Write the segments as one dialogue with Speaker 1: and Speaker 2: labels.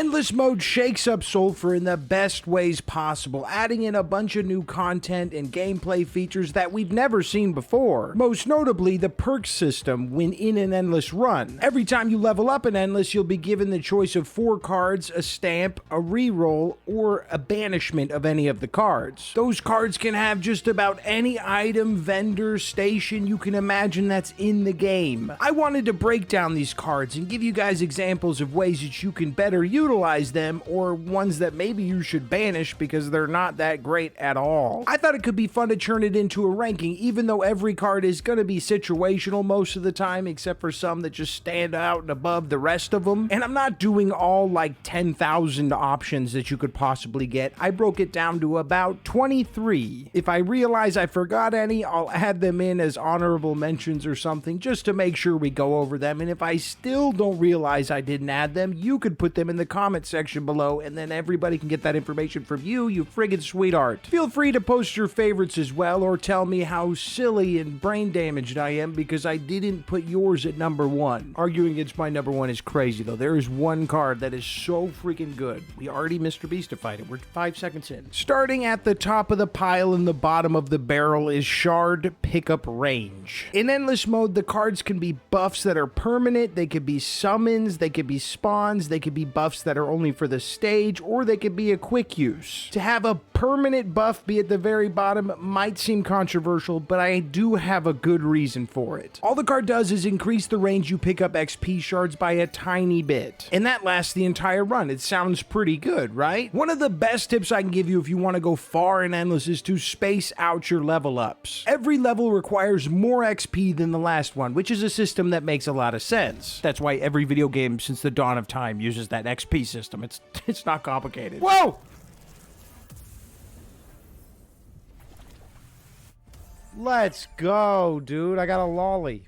Speaker 1: Endless mode shakes up Sulfur in the best ways possible, adding in a bunch of new content and gameplay features that we've never seen before. Most notably, the perk system when in an endless run. Every time you level up in endless, you'll be given the choice of 4 cards, a stamp, a reroll, or a banishment of any of the cards. Those cards can have just about any item, vendor, station you can imagine that's in the game. I wanted to break down these cards and give you guys examples of ways that you can better utilize them, or ones that maybe you should banish because they're not that great at all. I thought it could be fun to turn it into a ranking, even though every card is going to be situational most of the time, except for some that just stand out and above the rest of them. And I'm not doing all like 10,000 options that you could possibly get. I broke it down to about 23. If I realize I forgot any, I'll add them in as honorable mentions or something just to make sure we go over them. And if I still don't realize I didn't add them, you could put them in the comment section below, and then everybody can get that information from you, you friggin' sweetheart. Feel free to post your favorites as well, or tell me how silly and brain damaged I am because I didn't put yours at number 1. Arguing against my number 1 is crazy though. There is one card that is so freaking good. We already Mr. Beastified it. We're 5 seconds in. Starting at the top of the pile and the bottom of the barrel is Shard Pickup Range. In endless mode, the cards can be buffs that are permanent, they could be summons, they could be spawns, they could be buffs that are only for the stage, or they could be a quick use. To have a permanent buff be at the very bottom might seem controversial, but I do have a good reason for it. All the card does is increase the range you pick up XP shards by a tiny bit, and that lasts the entire run. It sounds pretty good, right? One of the best tips I can give you if you want to go far in endless is to space out your level ups. Every level requires more XP than the last one, which is a system that makes a lot of sense. That's why every video game since the dawn of time uses that XP system. It's not complicated. Whoa! Let's go, dude. I got a lolly.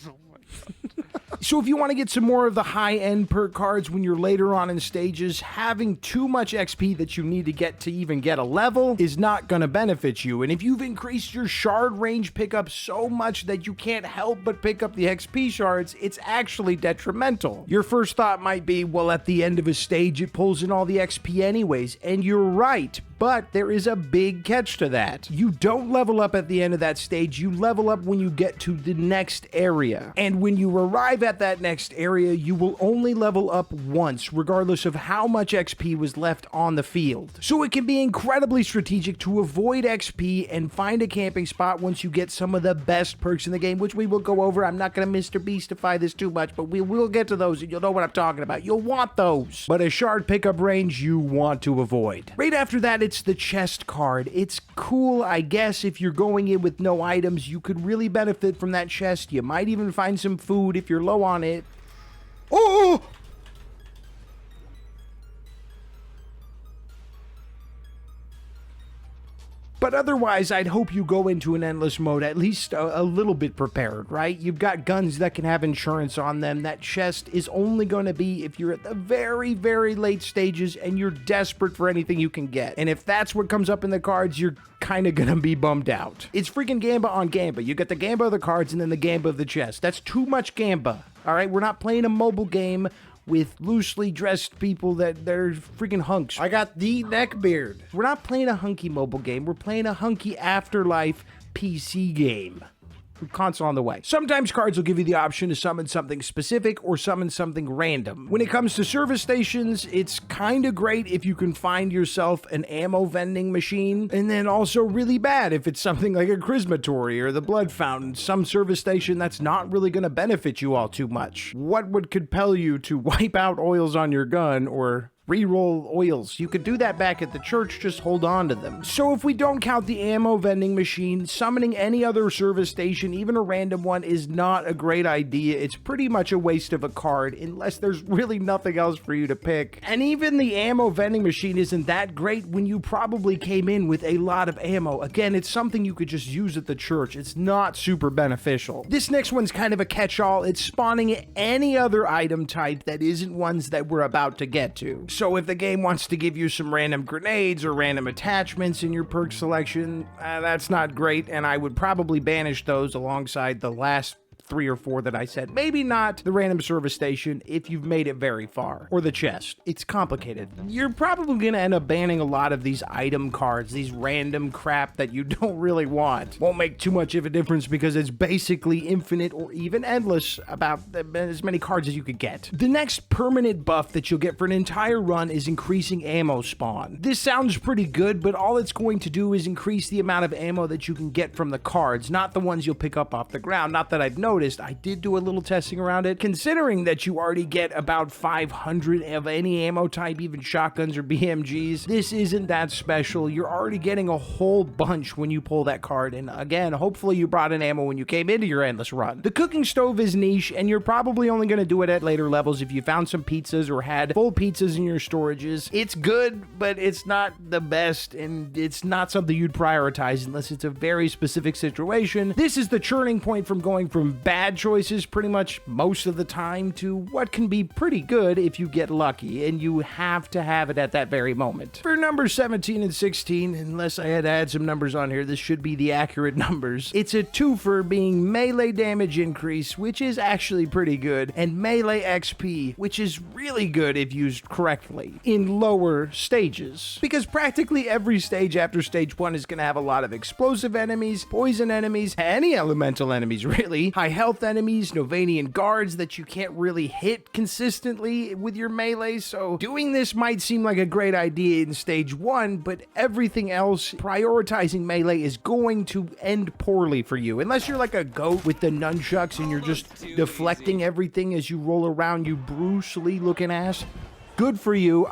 Speaker 1: Oh my God. So if you want to get some more of the high-end perk cards when you're later on in stages, having too much XP that you need to get to even get a level is not going to benefit you. And if you've increased your shard range pickup so much that you can't help but pick up the XP shards, it's actually detrimental. Your first thought might be, well, at the end of a stage, it pulls in all the XP anyways. And you're right. But there is a big catch to that. You don't level up at the end of that stage, you level up when you get to the next area. And when you arrive at that next area, you will only level up once, regardless of how much XP was left on the field. So it can be incredibly strategic to avoid XP and find a camping spot once you get some of the best perks in the game, which we will go over. I'm not going to Mr. Beastify this too much, but we will get to those and you'll know what I'm talking about. You'll want those. But a shard pickup range you want to avoid. Right after that, it's the chest card. It's cool, I guess. If you're going in with no items, you could really benefit from that chest. You might even find some food if you're low on it. Oh! But otherwise, I'd hope you go into an endless mode at least a little bit prepared, right? You've got guns that can have insurance on them. That chest is only going to be if you're at the very, very late stages and you're desperate for anything you can get. And if that's what comes up in the cards, you're kind of going to be bummed out. It's freaking Gamba on Gamba. You get the Gamba of the cards and then the Gamba of the chest. That's too much Gamba, all right? We're not playing a mobile game with loosely dressed people they're freaking hunks. I got the neckbeard. We're not playing a hunky mobile game. We're playing a hunky afterlife PC game. Console on the way. Sometimes cards will give you the option to summon something specific or summon something random. When it comes to service stations, it's kind of great if you can find yourself an ammo vending machine, and then also really bad if it's something like a Chrismatory or the Blood Fountain, some service station that's not really going to benefit you all too much. What would compel you to wipe out oils on your gun or reroll oils? You could do that back at the church, just hold on to them. So if we don't count the ammo vending machine, summoning any other service station, even a random one, is not a great idea. It's pretty much a waste of a card unless there's really nothing else for you to pick. And even the ammo vending machine isn't that great when you probably came in with a lot of ammo. Again, it's something you could just use at the church. It's not super beneficial. This next one's kind of a catch-all. It's spawning any other item type that isn't ones that we're about to get to. So if the game wants to give you some random grenades or random attachments in your perk selection, that's not great, and I would probably banish those alongside the last 3 or 4 that I said. Maybe not the random service station if you've made it very far, or the chest. It's complicated. You're probably going to end up banning a lot of these item cards, these random crap that you don't really want. Won't make too much of a difference because it's basically infinite or even endless, about as many cards as you could get. The next permanent buff that you'll get for an entire run is increasing ammo spawn. This sounds pretty good, but all it's going to do is increase the amount of ammo that you can get from the cards, not the ones you'll pick up off the ground. Not that I've noticed. I did do a little testing around it. Considering that you already get about 500 of any ammo type, even shotguns or BMGs, this isn't that special. You're already getting a whole bunch when you pull that card, and again, hopefully you brought in ammo when you came into your endless run. The cooking stove is niche, and you're probably only going to do it at later levels if you found some pizzas or had full pizzas in your storages. It's good, but it's not the best, and it's not something you'd prioritize unless it's a very specific situation. This is the churning point from going from bad choices pretty much most of the time to what can be pretty good if you get lucky, and you have to have it at that very moment. For numbers 17 and 16, unless I had to add some numbers on here, this should be the accurate numbers. It's a twofer, being melee damage increase, which is actually pretty good, and melee XP, which is really good if used correctly in lower stages, because practically every stage after stage 1 is going to have a lot of explosive enemies, poison enemies, any elemental enemies really, high health enemies, Novanian guards that you can't really hit consistently with your melee, so doing this might seem like a great idea in stage 1, but everything else, prioritizing melee is going to end poorly for you, unless you're like a goat with the nunchucks and you're just deflecting everything as you roll around, you Bruce Lee looking ass. Good for you.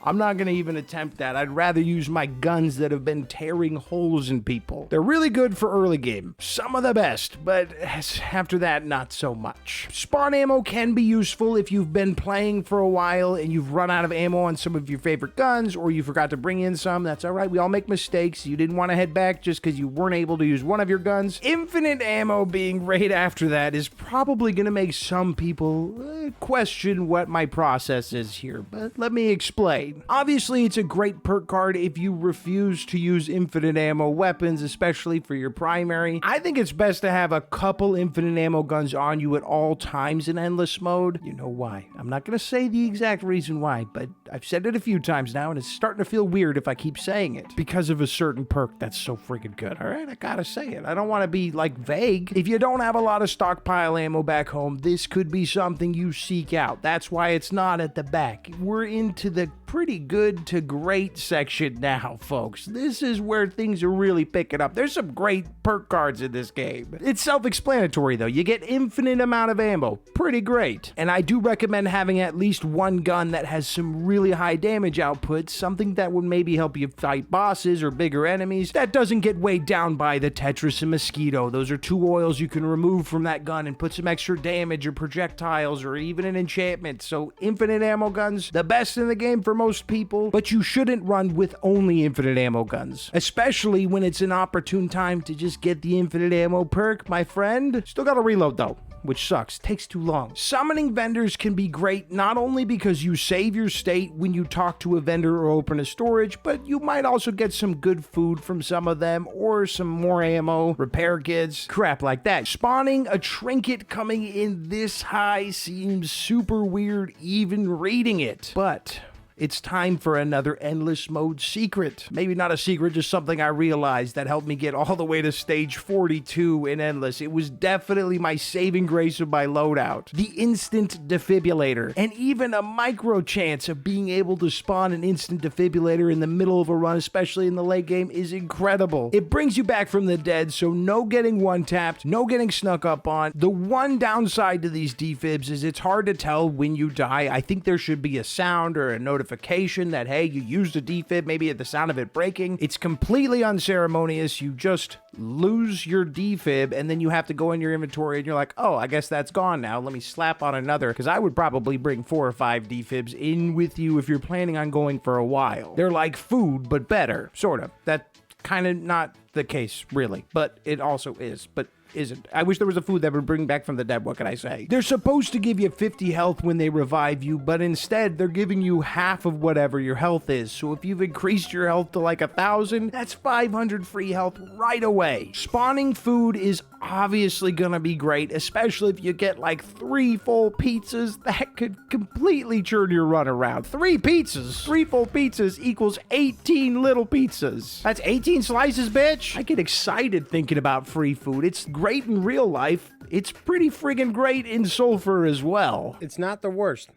Speaker 1: I'm not going to even attempt that. I'd rather use my guns that have been tearing holes in people. They're really good for early game. Some of the best, but after that, not so much. Spawn ammo can be useful if you've been playing for a while and you've run out of ammo on some of your favorite guns, or you forgot to bring in some. That's all right. We all make mistakes. You didn't want to head back just because you weren't able to use one of your guns. Infinite ammo being right after that is probably going to make some people question what my process is here, but let me explain. Obviously, it's a great perk card if you refuse to use infinite ammo weapons, especially for your primary. I think it's best to have a couple infinite ammo guns on you at all times in endless mode. You know why. I'm not going to say the exact reason why, but I've said it a few times now, and it's starting to feel weird if I keep saying it. Because of a certain perk that's so freaking good, alright? I gotta say it. I don't want to be, like, vague. If you don't have a lot of stockpile ammo back home, this could be something you seek out. That's why it's not at the back. We're into the pretty good to great section now, folks. This is where things are really picking up. There's some great perk cards in this game. It's self-explanatory, though. You get infinite amount of ammo. Pretty great. And I do recommend having at least one gun that has some really high damage output, something that would maybe help you fight bosses or bigger enemies that doesn't get weighed down by the Tetris and Mosquito. Those are 2 oils you can remove from that gun and put some extra damage or projectiles or even an enchantment. So infinite ammo guns, the best in the game for most people, but you shouldn't run with only infinite ammo guns, especially when it's an opportune time to just get the infinite ammo perk, my friend. Still gotta reload though, which sucks. Takes too long. Summoning vendors can be great not only because you save your state when you talk to a vendor or open a storage, but you might also get some good food from some of them, or some more ammo, repair kits, crap like that. Spawning a trinket coming in this high seems super weird even reading it, but it's time for another endless mode secret. Maybe not a secret, just something I realized that helped me get all the way to stage 42 in endless. It was definitely my saving grace of my loadout. The instant defibrillator. And even a micro chance of being able to spawn an instant defibrillator in the middle of a run, especially in the late game, is incredible. It brings you back from the dead, so no getting one-tapped, no getting snuck up on. The one downside to these defibs is it's hard to tell when you die. I think there should be a sound or a notification that, hey, you used a defib, maybe at the sound of it breaking. It's completely unceremonious. You just lose your defib, and then you have to go in your inventory, and you're like, oh, I guess that's gone now. Let me slap on another, because I would probably bring 4 or 5 defibs in with you if you're planning on going for a while. They're like food, but better, sort of. That kind of not the case, really, but it also is. But isn't. I wish there was a food that would bring back from the dead. What can I say? They're supposed to give you 50 health when they revive you, but instead they're giving you half of whatever your health is. So if you've increased your health to like 1,000, that's 500 free health right away. Spawning food is obviously gonna be great, especially if you get like 3 full pizzas. That could completely turn your run around. 3 pizzas, 3 full pizzas equals 18 little pizzas. That's 18 slices, bitch. I get excited thinking about free food. It's great in real life. It's pretty friggin' great in Sulfur as well.
Speaker 2: It's not the worst.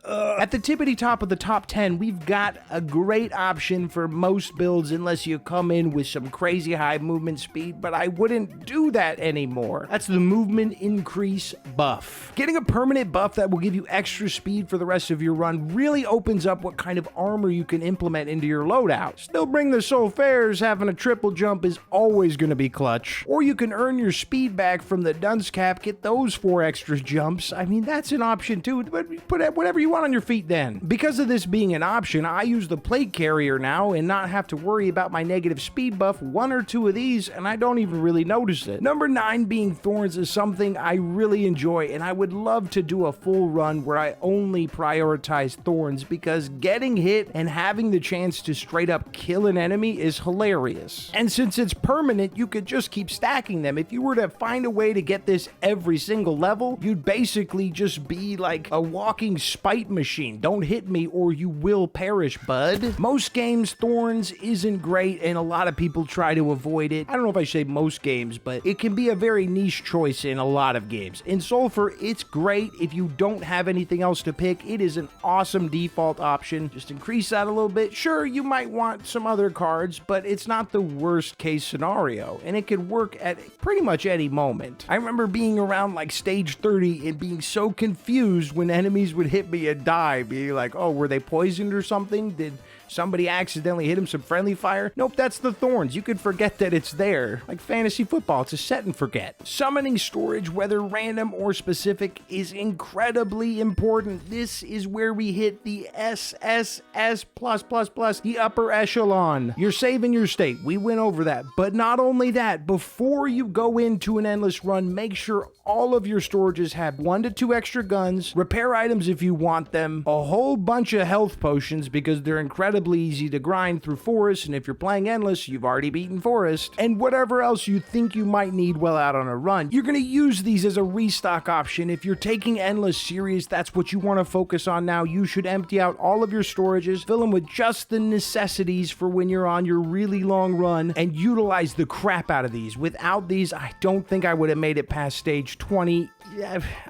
Speaker 1: At the tippity top of the top 10, we've got a great option for most builds unless you come in with some crazy high movement speed, but I wouldn't do that anymore. That's the movement increase buff. Getting a permanent buff that will give you extra speed for the rest of your run really opens up what kind of armor you can implement into your loadout. Still bring the SULFURs, having a triple jump is always going to be clutch. Or you can earn your speed back from the dunce cap, get those 4 extra jumps. I mean, that's an option too, but put whatever you want on your feet then. Because of this being an option, I use the plate carrier now and not have to worry about my negative speed buff. 1 or 2 of these and I don't even really notice it. Number 9 being thorns is something I really enjoy, and I would love to do a full run where I only prioritize thorns because getting hit and having the chance to straight up kill an enemy is hilarious. And since it's permanent, you could just keep stacking them. If you were to find a way to get this every single level, you'd basically just be like a walking spite machine. Don't hit me or you will perish, bud. Most games, thorns isn't great and a lot of people try to avoid it. I don't know if I say most games, but it can be a very niche choice in a lot of games. In Sulfur, it's great. If you don't have anything else to pick, it is an awesome default option. Just increase that a little bit. Sure, you might want some other cards, but it's not the worst case scenario, and it could work at pretty much any moment. I remember being around like stage 30 and being so confused when enemies would hit me and die, being like, oh, were they poisoned or something? Did somebody accidentally hit him some friendly fire? Nope, that's the thorns. You could forget that it's there. Like fantasy football, it's a set and forget. Summoning storage, whether random or specific, is incredibly important. This is where we hit the SSS+++, the upper echelon. You're saving your state. We went over that. But not only that, before you go into an endless run, make sure all of your storages have 1 to 2 extra guns, repair items if you want them, a whole bunch of health potions because they're incredibly easy to grind through forest, and if you're playing endless, you've already beaten forest, and whatever else you think you might need while out on a run. You're going to use these as a restock option. If you're taking endless serious, that's what you want to focus on now. You should empty out all of your storages, fill them with just the necessities for when you're on your really long run, and utilize the crap out of these. Without these, I don't think I would have made it past stage 20.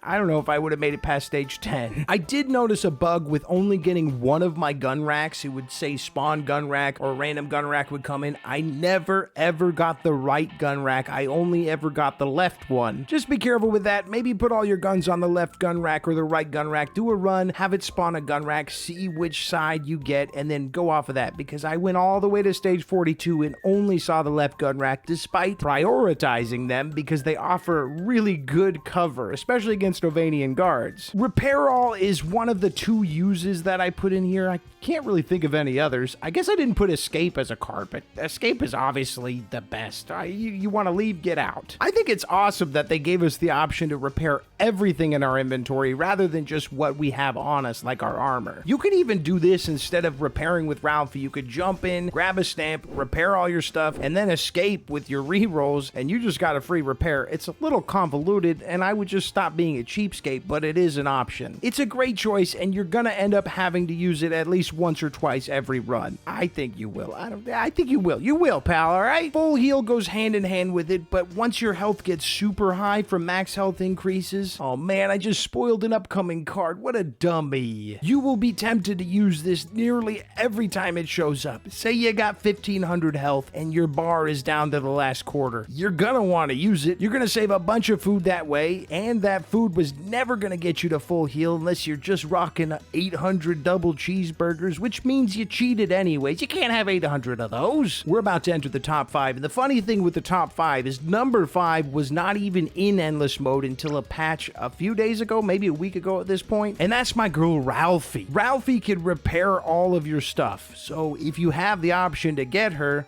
Speaker 1: I don't know if I would have made it past stage 10. I did notice a bug with only getting one of my gun racks. It would say spawn gun rack or a random gun rack would come in. I never ever got the right gun rack. I only ever got the left one. Just be careful with that. Maybe put all your guns on the left gun rack or the right gun rack. Do a run, have it spawn a gun rack, see which side you get, and then go off of that, because I went all the way to stage 42 and only saw the left gun rack despite prioritizing them because they offer really good cover, especially against Ovanian guards. Repair all is one of the 2 uses that I put in here. I can't really think of any others. I guess I didn't put escape as a card, but escape is obviously the best. You want to leave, get out. I think it's awesome that they gave us the option to repair everything in our inventory rather than just what we have on us, like our armor. You could even do this instead of repairing with Ralphie. You could jump in, grab a stamp, repair all your stuff, and then escape with your rerolls, and you just got a free repair. It's a little convoluted, and I would just stop being a cheapskate, but it is an option. It's a great choice, and you're gonna end up having to use it at least once or twice every run. I think you will. I think you will. You will, pal, alright? Full heal goes hand in hand with it, but once your health gets super high from max health increases, oh man, I just spoiled an upcoming card. What a dummy. You will be tempted to use this nearly every time it shows up. Say you got 1500 health and your bar is down to the last quarter. You're gonna want to use it. You're gonna save a bunch of food that way, and that food was never gonna get you to full heal unless you're just rocking 800 double cheeseburgers, which means you cheated anyways. You can't have 800 of those. We're about to enter the top 5, and the funny thing with the top 5 is number 5 was not even in endless mode until a patch a few days ago, maybe a week ago at this point, and that's my girl Ralphie. Ralphie can repair all of your stuff, so if you have the option to get her,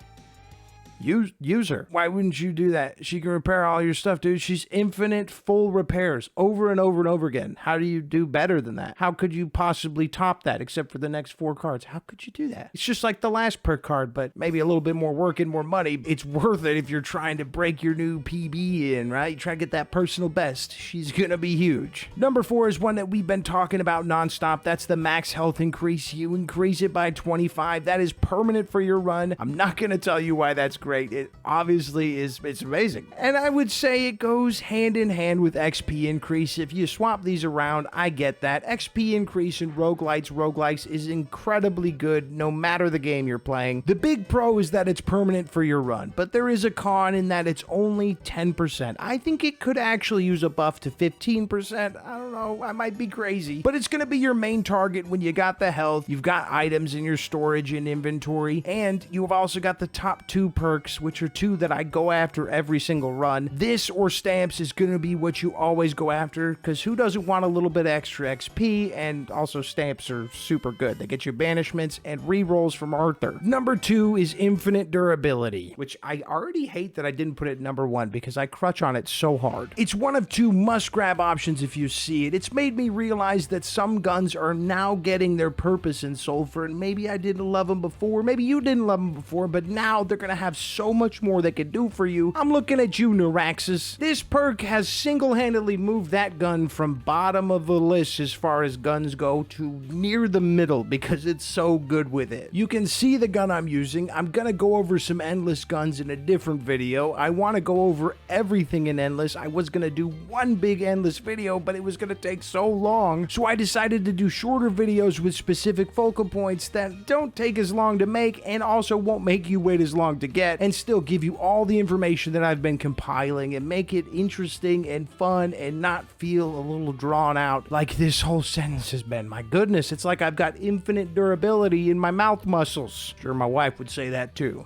Speaker 1: Use her. Why wouldn't you do that? She can repair all your stuff, dude. She's infinite full repairs over and over and over again. How do you do better than that? How could you possibly top that except for the next 4 cards? How could you do that? It's just like the last perk card, but maybe a little bit more work and more money. It's worth it if you're trying to break your new PB in, right? You try to get that personal best. She's gonna be huge. Number 4 is one that we've been talking about nonstop. That's the max health increase. You increase it by 25. That is permanent for your run. I'm not gonna tell you why that's great. It obviously is. It's amazing. And I would say it goes hand in hand with XP increase. If you swap these around, I get that. XP increase in roguelikes is incredibly good no matter the game you're playing. The big pro is that it's permanent for your run, but there is a con in that it's only 10%. I think it could actually use a buff to 15%. I don't know, I might be crazy, but it's gonna be your main target when you got the health, you've got items in your storage and inventory, and you've also got the top 2 perks, which are 2 that I go after every single run. This or stamps is gonna be what you always go after, because who doesn't want a little bit extra XP? And also stamps are super good. They get you banishments and rerolls from Arthur. Number 2 is infinite durability, which I already hate that I didn't put it number 1 because I crutch on it so hard. It's one of 2 must-grab options if you see it. It's made me realize that some guns are now getting their purpose in Sulfur, and maybe I didn't love them before, maybe you didn't love them before, but now they're gonna have so much more they can do for you. I'm looking at you, Neuraxis. This perk has single-handedly moved that gun from bottom of the list as far as guns go to near the middle because it's so good with it. You can see the gun I'm using. I'm gonna go over some endless guns in a different video. I want to go over everything in endless. I was gonna do one big endless video, but it was gonna take so long, so I decided to do shorter videos with specific focal points that don't take as long to make and also won't make you wait as long to get, and still give you all the information that I've been compiling and make it interesting and fun and not feel a little drawn out like this whole sentence has been. My goodness, it's like I've got infinite durability in my mouth muscles. Sure, my wife would say that too.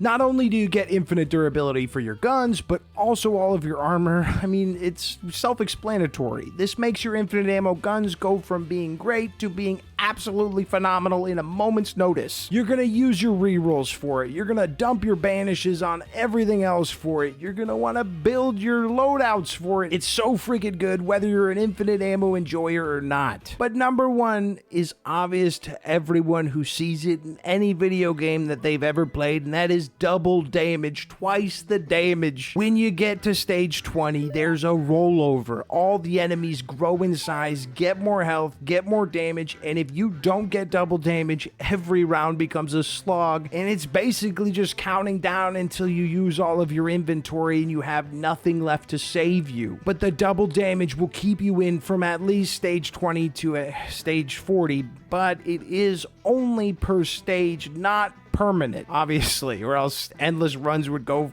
Speaker 1: Not only do you get infinite durability for your guns, but also all of your armor. I mean, it's self-explanatory. This makes your infinite ammo guns go from being great to being absolutely phenomenal in a moment's notice. You're gonna use your rerolls for it. You're gonna dump your banishes on everything else for it. You're gonna wanna build your loadouts for it. It's so freaking good whether you're an infinite ammo enjoyer or not. But number 1 is obvious to everyone who sees it in any video game that they've ever played, and that is double damage, twice the damage. When you get to stage 20, there's a rollover. All the enemies grow in size, get more health, get more damage, and if you don't get double damage, every round becomes a slog, and it's basically just counting down until you use all of your inventory and you have nothing left to save you. But the double damage will keep you in from at least stage 20 to stage 40, but it is only per stage, not permanent, obviously, or else endless runs would go.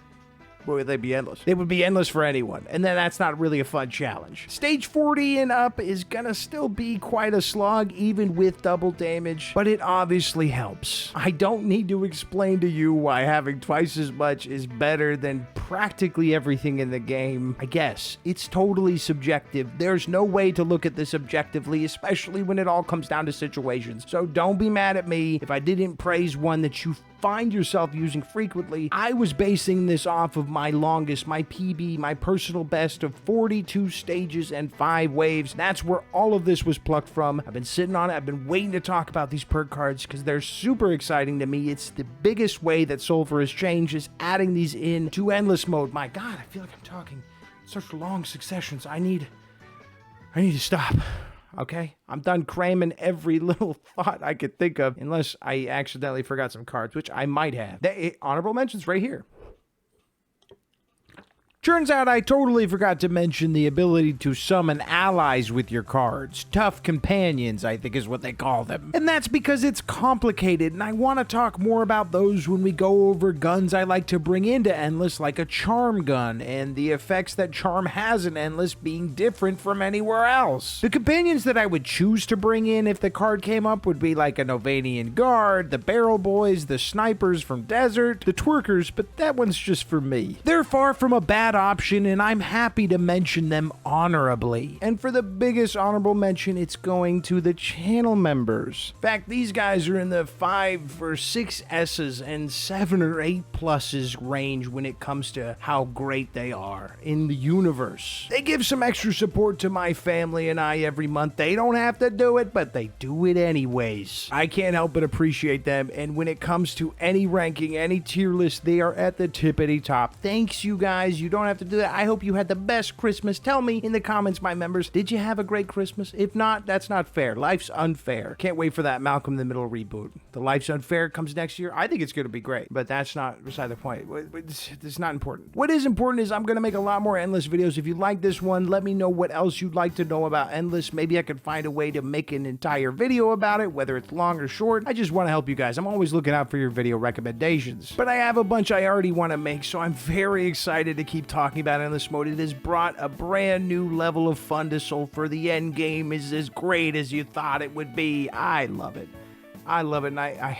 Speaker 1: Would they be endless? They would be endless for anyone, and then that's not really a fun challenge. Stage 40 and up is gonna still be quite a slog, even with double damage, but it obviously helps. I don't need to explain to you why having twice as much is better than practically everything in the game. I guess it's totally subjective. There's no way to look at this objectively, especially when it all comes down to situations. So don't be mad at me if I didn't praise one that you find yourself using frequently. I was basing this off of my longest, my PB, my personal best of 42 stages and 5 waves. That's where all of this was plucked from. I've been sitting on it. I've been waiting to talk about these perk cards because they're super exciting to me. It's the biggest way that Sulfur has changed, is adding these in to endless mode. My God, I feel like I'm talking such long successions. I need to stop. Okay, I'm done cramming every little thought I could think of, unless I accidentally forgot some cards, which I might have. Honorable mentions right here. Turns out I totally forgot to mention the ability to summon allies with your cards. Tough companions, I think is what they call them. And that's because it's complicated, and I want to talk more about those when we go over guns I like to bring into Endless, like a Charm gun, and the effects that Charm has in Endless being different from anywhere else. The companions that I would choose to bring in if the card came up would be like a Novanian Guard, the Barrel Boys, the Snipers from Desert, the Twerkers, but that one's just for me. They're far from a bad option, and I'm happy to mention them honorably. And for the biggest honorable mention, it's going to the channel members. In fact, these guys are in the 5 or 6 S's and 7 or 8 pluses range when it comes to how great they are in the universe. They give some extra support to my family and I every month. They don't have to do it, but they do it anyways. I can't help but appreciate them, and when it comes to any ranking, any tier list, they are at the tippity top. Thanks, you guys. You don't have to do that. I hope you had the best Christmas. Tell me in the comments, my members, did you have a great Christmas? If not, that's not fair. Life's unfair. Can't wait for that Malcolm in the Middle reboot. The Life's Unfair comes next year. I think it's going to be great, but that's not beside the point. It's not important. What is important is I'm going to make a lot more Endless videos. If you like this one, let me know what else you'd like to know about Endless. Maybe I could find a way to make an entire video about it, whether it's long or short. I just want to help you guys. I'm always looking out for your video recommendations. But I have a bunch I already want to make, so I'm very excited to keep talking about Endless Mode. It has brought a brand new level of fun to Sulfur. The end game is as great as you thought it would be. I love it. I love it, and I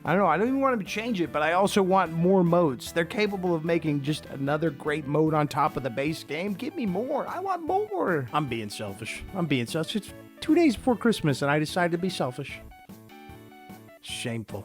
Speaker 1: don't know, I don't even want to change it, but I also want more modes. They're capable of making just another great mode on top of the base game. Give me more. I want more. I'm being selfish. It's 2 days before Christmas, and I decided to be selfish. Shameful.